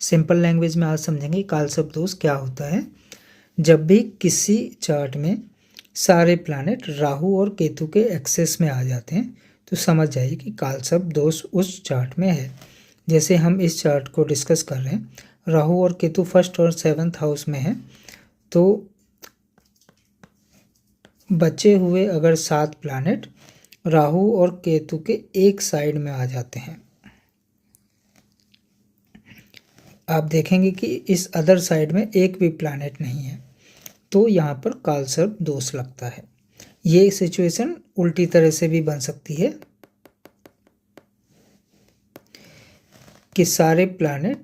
Simple language में आज समझेंगे कालसर्प दोष क्या होता है। जब भी किसी चार्ट में सारे प्लैनेट राहु और केतु के एक्सेस में आ जाते हैं तो समझ जाइए कि कालसर्प दोष उस चार्ट में है। जैसे हम इस चार्ट को डिस्कस कर रहे हैं, राहु और केतु फर्स्ट और 7th हाउस में है, तो बचे हुए अगर 7 प्लैनेट राहु और केतु के एक साइड में आ जाते हैं, आप देखेंगे कि इस अदर साइड में एक भी प्लैनेट नहीं है, तो यहाँ पर कालसर्प दोष लगता है। ये सिचुएशन उल्टी तरह से भी बन सकती है कि सारे प्लैनेट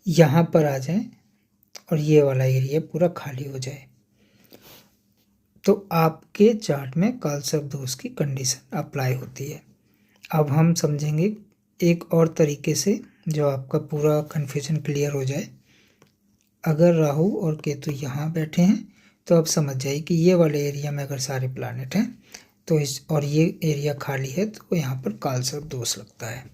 यहाँ पर आ जाएं और ये वाला एरिया पूरा खाली हो जाए, तो आपके चार्ट में कालसर्प दोष की कंडीशन अप्लाई होती है। अब हम समझेंगे एक और तरीके से जो आपका पूरा कन्फ्यूजन क्लियर हो जाए। अगर राहु और केतु यहाँ बैठे हैं तो आप समझ जाइए कि ये वाले एरिया में अगर सारे प्लैनेट हैं तो और ये एरिया खाली है तो यहाँ पर कालसर्प दोष लगता है।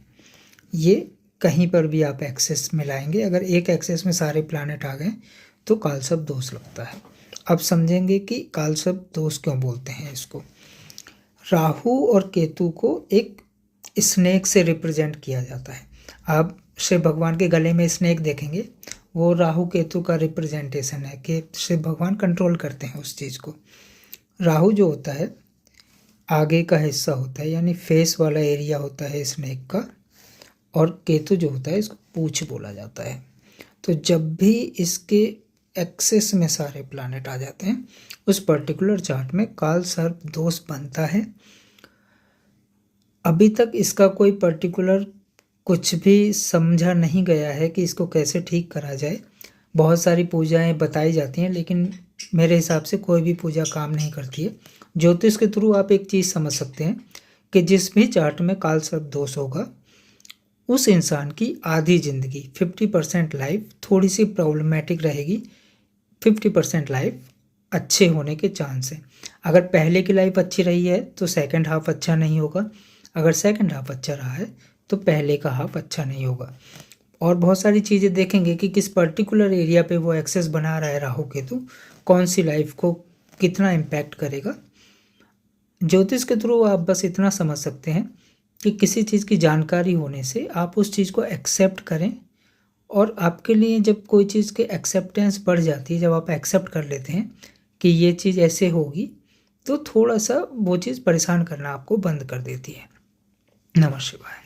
ये कहीं पर भी आप एक्सेस में लाएंगे, अगर एक एक्सेस में सारे प्लैनेट आ गए तो कालसर्प दोष लगता है। अब समझेंगे कि कालसर्प दोष क्यों बोलते हैं इसको। राहु और केतु को एक स्नेक से रिप्रेजेंट किया जाता है। आप शिव भगवान के गले में स्नेक देखेंगे, वो राहु केतु का रिप्रेजेंटेशन है कि शिव भगवान कंट्रोल करते हैं उस चीज़ को। राहु जो होता है आगे का हिस्सा होता है, यानी फेस वाला एरिया होता है स्नेक का, और केतु जो होता है इसको पूंछ बोला जाता है। तो जब भी इसके एक्सेस में सारे प्लैनेट आ जाते हैं उस पर्टिकुलर चार्ट में कालसर्प दोष बनता है। अभी तक इसका कोई पर्टिकुलर कुछ भी समझा नहीं गया है कि इसको कैसे ठीक करा जाए। बहुत सारी पूजाएं बताई जाती हैं, लेकिन मेरे हिसाब से कोई भी पूजा काम नहीं करती है। ज्योतिष के थ्रू आप एक चीज़ समझ सकते हैं कि जिस भी चार्ट में कालसर्प दोष होगा उस इंसान की आधी ज़िंदगी 50% लाइफ थोड़ी सी प्रॉब्लमेटिक रहेगी, 50% लाइफ अच्छे होने के चांस हैं। अगर पहले की लाइफ अच्छी रही है तो सेकंड हाफ अच्छा नहीं होगा, अगर सेकंड हाफ अच्छा रहा है तो पहले का हाफ अच्छा नहीं होगा। और बहुत सारी चीज़ें देखेंगे कि किस पर्टिकुलर एरिया पे वो एक्सेस बना रहा है राहु केतु, कौन सी लाइफ को कितना इम्पैक्ट करेगा। ज्योतिष के थ्रू आप बस इतना समझ सकते हैं कि किसी चीज़ की जानकारी होने से आप उस चीज़ को एक्सेप्ट करें, और आपके लिए जब कोई चीज़ की एक्सेप्टेंस बढ़ जाती है, जब आप एक्सेप्ट कर लेते हैं कि ये चीज़ ऐसे होगी, तो थोड़ा सा वो चीज़ परेशान करना आपको बंद कर देती है। नमः शिवाय।